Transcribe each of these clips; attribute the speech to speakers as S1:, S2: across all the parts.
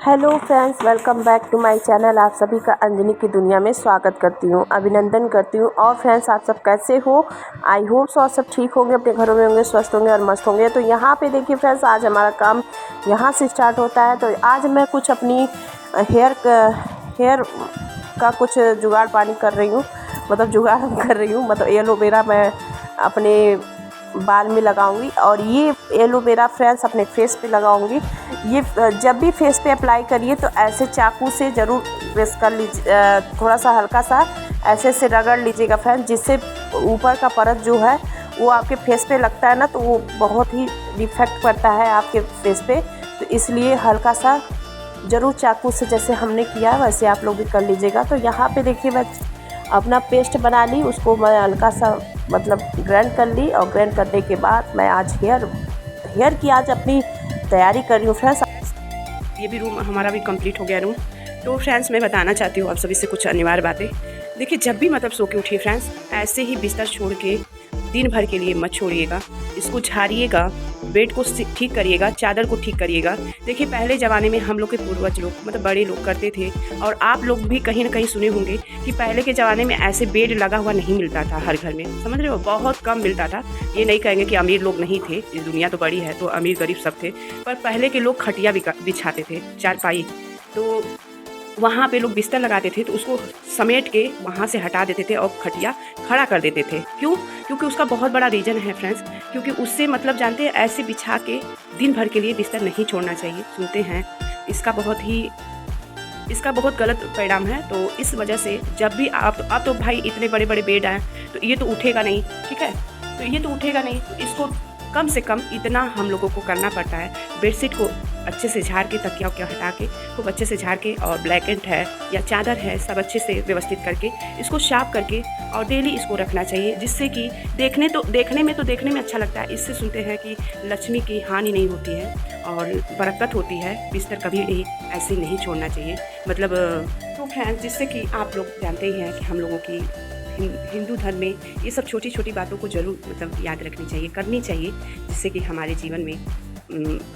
S1: Hello friends, welcome back to my channel. आप सभी का अंजनी की दुनिया में स्वागत करती हूँ, अभिनंदन करती हूँ। और फ्रेंड्स, आप सब कैसे हो? आई होप सो सब ठीक होंगे, अपने घरों में होंगे, स्वस्थ होंगे और मस्त होंगे। तो यहाँ पे देखिए फ्रेंड्स, आज हमारा काम यहाँ से स्टार्ट होता है। तो आज मैं कुछ अपनी हेयर का कुछ जुगाड़ पानी कर रही हूँ, मतलब जुगाड़ कर रही हूँ, मतलब एलोवेरा मैं अपने बाल में लगाऊंगी। और ये एलोवेरा फ्रेंड्स अपने फेस पे लगाऊंगी। ये जब भी फेस पे अप्लाई करिए तो ऐसे चाकू से ज़रूर प्रेस कर लीजिए, थोड़ा सा हल्का सा ऐसे से रगड़ लीजिएगा फ्रेंड्स, जिससे ऊपर का परत जो है वो आपके फेस पे लगता है ना, तो वो बहुत ही इफेक्ट पड़ता है आपके फेस पे। तो इसलिए हल्का सा ज़रूर चाकू से जैसे हमने किया है वैसे आप लोग भी कर लीजिएगा। तो यहाँ पे देखिए मैं अपना पेस्ट बना ली, उसको मैं हल्का सा मतलब ग्राइंड कर ली। और ग्राइंड करने के बाद मैं आज हेयर की आज अपनी तैयारी कर रही हूँ फ्रेंड्स।
S2: ये भी रूम हमारा भी कंप्लीट हो गया रूम। तो फ्रेंड्स, मैं बताना चाहती हूँ आप सभी से कुछ अनिवार्य बातें। देखिए, जब भी मतलब सो के उठिए फ्रेंड्स, ऐसे ही बिस्तर छोड़ के दिन भर के लिए मत छोड़िएगा। इसको झाड़िएगा, बेड को ठीक करिएगा, चादर को ठीक करिएगा। देखिए, पहले ज़माने में हम लोग के पूर्वज लोग मतलब बड़े लोग करते थे, और आप लोग भी कहीं ना कहीं सुने होंगे कि पहले के ज़माने में ऐसे बेड लगा हुआ नहीं मिलता था हर घर में, समझ रहे हो, बहुत कम मिलता था। ये नहीं कहेंगे कि अमीर लोग नहीं थे, इस दुनिया तो बड़ी है तो अमीर गरीब सब थे, पर पहले के लोग खटिया बिछाते थे, चारपाई। तो वहाँ पे लोग बिस्तर लगाते थे तो उसको समेट के वहाँ से हटा देते थे और खटिया खड़ा कर देते थे। क्यों? क्योंकि उसका बहुत बड़ा रीज़न है फ्रेंड्स, क्योंकि उससे मतलब जानते हैं, ऐसे बिछा के दिन भर के लिए बिस्तर नहीं छोड़ना चाहिए। सुनते हैं इसका बहुत गलत परिणाम है। तो इस वजह से जब भी आप तो भाई इतने बड़े बड़े बेड आए तो ये तो उठेगा नहीं, ठीक है, तो ये तो उठेगा नहीं, तो इसको कम से कम इतना हम लोगों को करना पड़ता है। बेडशीट को अच्छे से झाड़ के, तकिया उकिया हटा के खूब अच्छे से झाड़ के, और ब्लैंकेट है या चादर है सब अच्छे से व्यवस्थित करके इसको साफ करके और डेली इसको रखना चाहिए, जिससे कि देखने में अच्छा लगता है। इससे सुनते हैं कि लक्ष्मी की हानि नहीं होती है और बरकत होती है। बिस्तर कभी भी ऐसे नहीं छोड़ना चाहिए, मतलब तो फ्रेंड्स, जिससे कि आप लोग जानते ही हैं कि हम लोगों की हिंदू धर्म में ये सब छोटी छोटी बातों को ज़रूर मतलब याद रखनी चाहिए, करनी चाहिए, जिससे कि हमारे जीवन में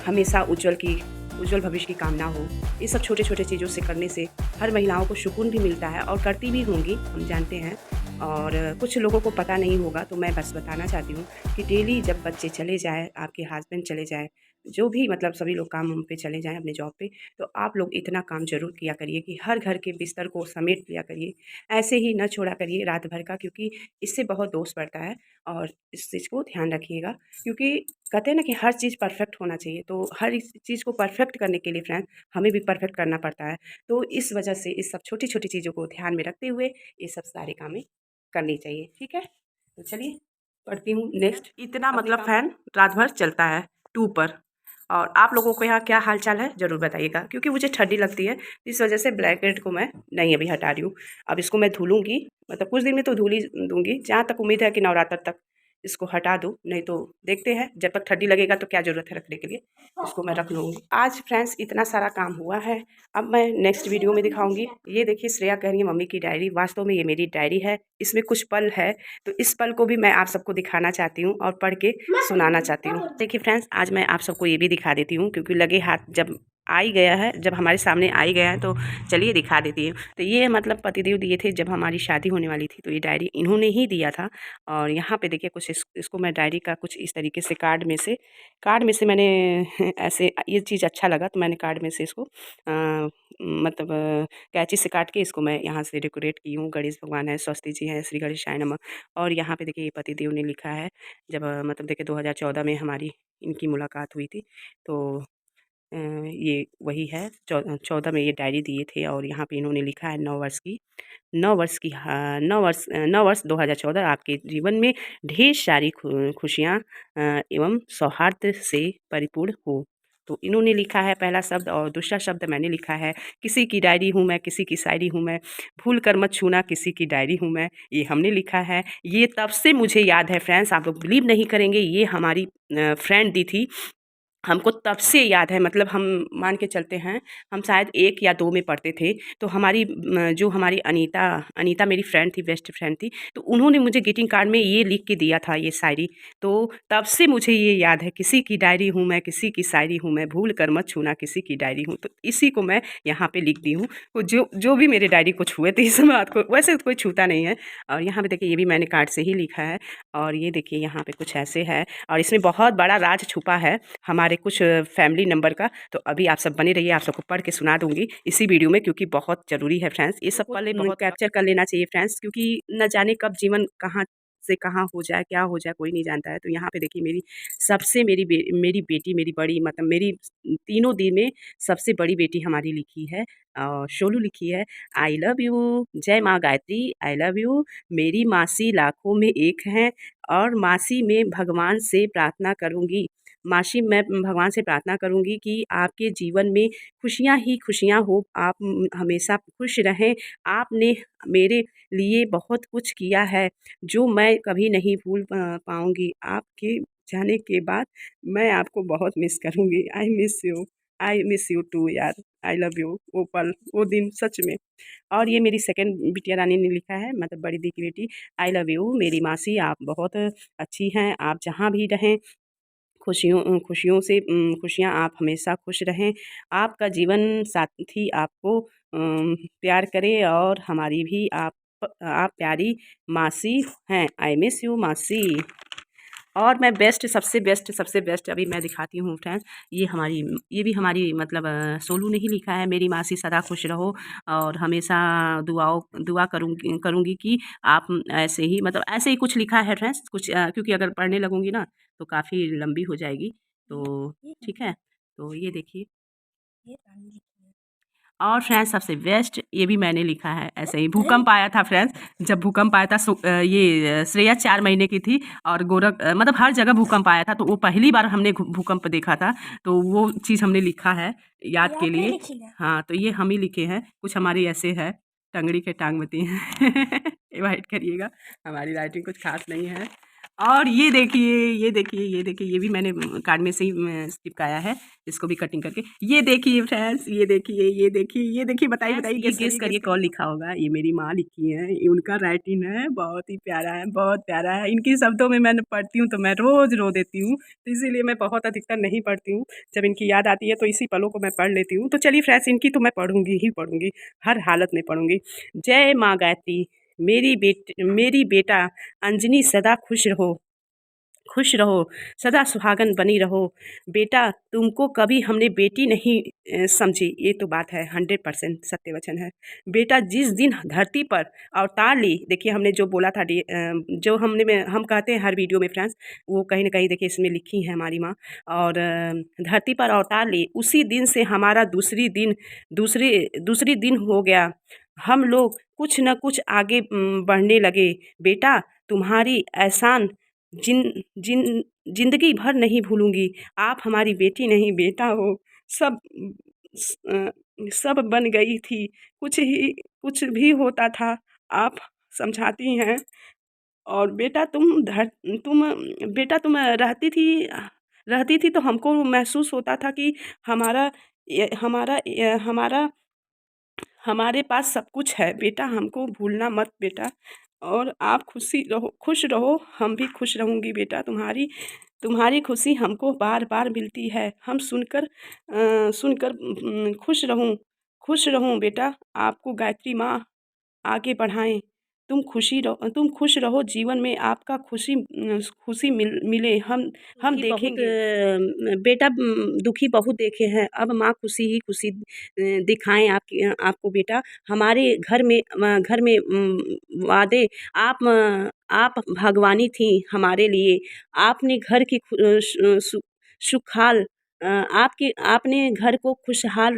S2: हमेशा उज्जवल भविष्य की कामना हो। ये सब छोटे छोटे चीज़ों से करने से हर महिलाओं को सुकून भी मिलता है, और करती भी होंगी, हम जानते हैं। और कुछ लोगों को पता नहीं होगा, तो मैं बस बताना चाहती हूँ कि डेली जब बच्चे चले जाएँ, आपके हस्बैंड चले जाएँ, जो भी मतलब सभी लोग काम पे चले जाएँ अपने जॉब पे, तो आप लोग इतना काम ज़रूर किया करिए कि हर घर के बिस्तर को समेट लिया करिए। ऐसे ही न छोड़ा करिए रात भर का, क्योंकि इससे बहुत दोष पड़ता है। और इस चीज़ को ध्यान रखिएगा, क्योंकि कहते हैं ना कि हर चीज़ परफेक्ट होना चाहिए, तो हर इस चीज़ को परफेक्ट करने के लिए फ्रेंड हमें भी परफेक्ट करना पड़ता है। तो इस वजह से इस सब छोटी छोटी चीज़ों को ध्यान में रखते हुए ये सब सारे कामें करनी चाहिए, ठीक है। तो चलिए पढ़ती हूँ नेक्स्ट। इतना मतलब फैन रात भर चलता है 2 पर। और आप लोगों को यहाँ क्या हाल चाल है ज़रूर बताइएगा, क्योंकि मुझे ठंडी लगती है, इस वजह से ब्लैंकेट को मैं नहीं अभी हटा रही हूँ। अब इसको मैं धुलूँगी, मतलब कुछ दिन में तो धुल ही दूँगी, जहाँ तक उम्मीद है कि नवरात्र तक इसको हटा दूँ, नहीं तो देखते हैं, जब तक ठंडी लगेगा तो क्या ज़रूरत है रखने के लिए, इसको मैं रख लूँगी। आज फ्रेंड्स इतना सारा काम हुआ है, अब मैं नेक्स्ट वीडियो में दिखाऊंगी। ये देखिए, श्रेया कह रही है मम्मी की डायरी, वास्तव में ये मेरी डायरी है, इसमें कुछ पल है, तो इस पल को भी मैं आप सबको दिखाना चाहती हूँ और पढ़ के सुनाना चाहती हूँ। देखिए फ्रेंड्स, आज मैं आप सबको ये भी दिखा देती हूँ, क्योंकि लगे हाथ जब आ ही गया है, जब हमारे सामने आ ही गया है, तो चलिए दिखा देती हूँ। तो ये मतलब पतिदेव दिए थे जब हमारी शादी होने वाली थी, तो ये डायरी इन्होंने ही दिया था। और यहाँ पे देखिए कुछ इसको मैं डायरी का कुछ इस तरीके से कार्ड में से मैंने ऐसे ये चीज़ अच्छा लगा, तो मैंने कार्ड में से इसको मतलब कैंची से काट के इसको मैं यहाँ से डेकोरेट की हूँ। गणेश भगवान है, स्वस्ति जी हैं, श्री गणेशाय नमः। और यहाँ पे देखिए ये पतिदेव ने लिखा है, जब मतलब देखिए 2014 में हमारी इनकी मुलाकात हुई थी, तो ये वही है, 14 में ये डायरी दिए थे। और यहाँ पे इन्होंने लिखा है 9 वर्ष 2014 आपके जीवन में ढेर सारी खुशियाँ एवं सौहार्द से परिपूर्ण हो। तो इन्होंने लिखा है पहला शब्द, और दूसरा शब्द मैंने लिखा है, किसी की डायरी हूँ मैं, किसी की शायरी हूँ मैं, भूल कर मत छूना, किसी की डायरी हूँ मैं, ये हमने लिखा है। ये तब से मुझे याद है फ्रेंड्स, आप लोग बिलीव नहीं करेंगे, ये हमारी फ्रेंड दी थी, हमको तब से याद है, मतलब हम मान के चलते हैं, हम शायद 1 या 2 में पढ़ते थे। तो जो हमारी अनीता अनीता मेरी फ्रेंड थी, बेस्ट फ्रेंड थी, तो उन्होंने मुझे ग्रीटिंग कार्ड में ये लिख के दिया था, ये शायरी। तो तब से मुझे ये याद है, किसी की डायरी हूँ मैं, किसी की शायरी हूँ मैं, भूल कर मत छूना किसी की डायरी हूँ। तो इसी को मैं यहाँ पे लिख दी हूँ। वो जो जो भी मेरे डायरी को छुए थे, इस बात को वैसे तो कोई छूता नहीं है। और यहाँ पे देखिए, ये भी मैंने कार्ड से ही लिखा है। और ये देखिए यहाँ पे कुछ ऐसे है, और इसमें बहुत बड़ा राज छुपा है हमारे कुछ फैमिली नंबर का। तो अभी आप सब बने रहिए, आप सबको पढ़ के सुना दूंगी इसी वीडियो में, क्योंकि बहुत ज़रूरी है फ्रेंड्स। ये सब पल बहुत कैप्चर कर लेना चाहिए फ्रेंड्स, क्योंकि न जाने कब जीवन कहाँ से कहाँ हो जाए, क्या हो जाए, कोई नहीं जानता है। तो यहाँ पे देखिए, मेरी बेटी, मेरी बड़ी, मतलब मेरी तीनों दी में सबसे बड़ी बेटी हमारी लिखी है, शोलू लिखी है। आई लव यू, जय माँ गायत्री, आई लव यू। मेरी मासी लाखों में एक हैं, और मासी में भगवान से प्रार्थना करूँगी, मासी मैं भगवान से प्रार्थना करूँगी कि आपके जीवन में खुशियाँ ही खुशियाँ हो, आप हमेशा खुश रहें। आपने मेरे लिए बहुत कुछ किया है, जो मैं कभी नहीं भूल पाऊँगी। आपके जाने के बाद मैं आपको बहुत मिस करूँगी। आई मिस यू टू यार। I love you. वो पल, वो दिन सच में। और ये मेरी सेकंड बिटिया रानी ने लिखा है, मतलब बड़ी दी की बेटी। आई लव यू मेरी मासी, आप बहुत अच्छी हैं, आप जहाँ भी रहें खुशियों से खुशियाँ, आप हमेशा खुश रहें। आपका जीवन साथी आपको प्यार करे, और हमारी भी आप प्यारी मासी हैं। आई मिस यू मासी। और मैं सबसे बेस्ट अभी मैं दिखाती हूँ फ्रेंड्स। ये भी हमारी, मतलब सोलू ने ही लिखा है। मेरी मासी सदा खुश रहो, और हमेशा दुआ करूँगी कि आप ऐसे ही, मतलब ऐसे ही कुछ लिखा है फ्रेंड्स, कुछ क्योंकि अगर पढ़ने लगूँगी ना तो काफ़ी लंबी हो जाएगी। तो ठीक है, तो ये देखिए। और फ्रेंड्स सबसे बेस्ट ये भी मैंने लिखा है, ऐसे ही भूकंप आया था फ्रेंड्स। जब भूकंप आया था, ये श्रेया 4 महीने की थी, और मतलब हर जगह भूकंप आया था, तो वो पहली बार हमने भूकंप देखा था। तो वो चीज़ हमने लिखा है याद के लिए। हाँ, तो ये हम ही लिखे हैं, कुछ हमारी ऐसे है, टंगड़ी के टांग बती हैं। एवॉइड करिएगा, हमारी राइटिंग कुछ खास नहीं है। और ये भी मैंने कार्ड में से ही चिपकाया है, इसको भी कटिंग करके। ये देखिए फ्रेंड्स, बताइए गेस करिए कौन लिखा होगा। ये मेरी माँ लिखी है, ये उनका राइटिंग है, बहुत ही प्यारा है, बहुत प्यारा है। इनकी शब्दों में मैं पढ़ती हूँ तो मैं रोज़ रो देती हूँ, तो इसीलिए मैं बहुत अधिकतर नहीं पढ़ती हूँ। जब इनकी याद आती है तो इसी पलों को मैं पढ़ लेती हूँ। तो चलिए फ्रेंड्स, इनकी तो मैं पढ़ूंगी ही पढ़ूंगी, हर हालत में पढ़ूंगी। जय माँ गायत्री, मेरी बेटा अंजनी सदा खुश रहो, सदा सुहागन बनी रहो। बेटा तुमको कभी हमने बेटी नहीं समझी, ये तो बात है, 100% सत्य वचन है। बेटा जिस दिन धरती पर अवतार ली, देखिए हमने जो बोला था, जो हम कहते हैं हर वीडियो में फ्रेंड्स, वो कहीं ना कहीं देखिए इसमें लिखी है हमारी माँ। और धरती पर अवतार ली, उसी दिन से हमारा दूसरी दिन हो गया। हम लोग कुछ न कुछ आगे बढ़ने लगे। बेटा तुम्हारी एहसान जिन जिन जिंदगी भर नहीं भूलूंगी। आप हमारी बेटी नहीं बेटा हो। सब सब बन गई थी, कुछ भी होता था, आप समझाती हैं। और बेटा तुम तुम रहती थी तो हमको महसूस होता था कि हमारा हमारा हमारे पास सब कुछ है। बेटा हमको भूलना मत बेटा, और आप खुश रहो, हम भी खुश रहूँगी बेटा। तुम्हारी खुशी हमको बार बार मिलती है। हम सुनकर खुश रहूँ बेटा। आपको गायत्री माँ आगे बढ़ाएं। तुम खुश रहो, जीवन में आपका खुशी मिले। हम देखेंगे। बेटा दुखी बहुत देखे हैं, अब माँ खुशी ही खुशी दिखाएं आपको बेटा। हमारे घर में वादे, आप भगवानी थी हमारे लिए। आपने घर की सुखाल आपने घर को खुशहाल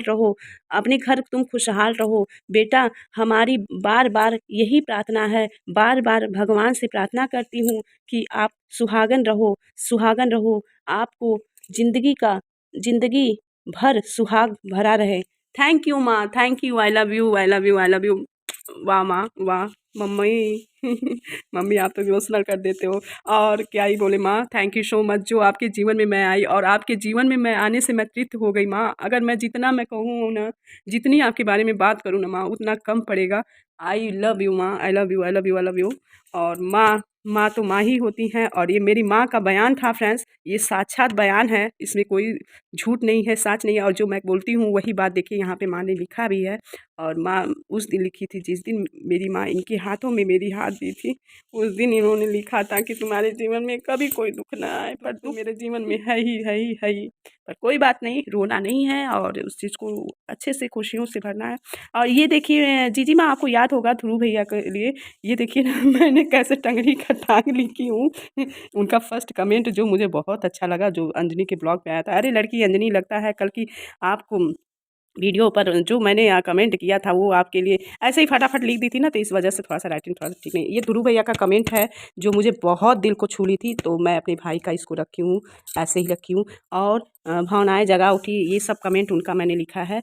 S2: रहो। अपने घर तुम खुशहाल रहो बेटा। हमारी बार बार यही प्रार्थना है, बार बार भगवान से प्रार्थना करती हूँ कि आप सुहागन रहो। आपको जिंदगी भर सुहाग भरा रहे। थैंक यू माँ, thank you. I love you, I love you, I love you. वाह माँ वाह, मम्मी मम्मी आप तो इमोशनल कर देते हो। और क्या ही बोले माँ, थैंक यू सो मच जो आपके जीवन में मैं आई और आपके जीवन में मैं आने से मैं तृप्त हो गई माँ। अगर मैं जितना मैं कहूँ ना, जितनी आपके बारे में बात करूँ ना माँ, उतना कम पड़ेगा। आई लव यू माँ, I love you, I love you, I love you. और माँ, माँ तो माँ ही होती हैं। और ये मेरी माँ का बयान था फ्रेंड्स, ये साक्षात बयान है, इसमें कोई झूठ नहीं है, सच नहीं है। और जो मैं बोलती हूँ वही बात देखिए यहाँ पे माँ ने लिखा भी है। और माँ उस दिन लिखी थी जिस दिन मेरी माँ इनके हाथों में मेरी हाथ दी थी, उस दिन इन्होंने लिखा था कि तुम्हारे जीवन में कभी कोई दुख ना आए, पर तू मेरे जीवन में है ही, है ही, है ही। पर कोई बात नहीं, रोना नहीं है और उस चीज़ को अच्छे से खुशियों से भरना है। और ये देखिए जीजी माँ, आपको याद होगा ध्रुव भैया के लिए, ये देखिए ना मैंने कैसे टंगड़ी का टांग लिखी हूँ। उनका फर्स्ट कमेंट जो मुझे बहुत अच्छा लगा, जो अंजनी के ब्लॉग पे आया था, अरे लड़की अंजनी लगता है कल की आपको वीडियो पर जो मैंने कमेंट किया था वो आपके लिए ऐसे ही फटाफट लिख दी थी ना, तो इस वजह से थोड़ा सा राइटिंग थोड़ा सा ठीक नहीं। ये ध्रुव भैया का कमेंट है जो मुझे बहुत दिल को छू ली थी, तो मैं अपने भाई का इसको रखी हूँ, ऐसे ही रखी हूँ। और भावनाएं जगा उठी, ये सब कमेंट उनका मैंने लिखा है।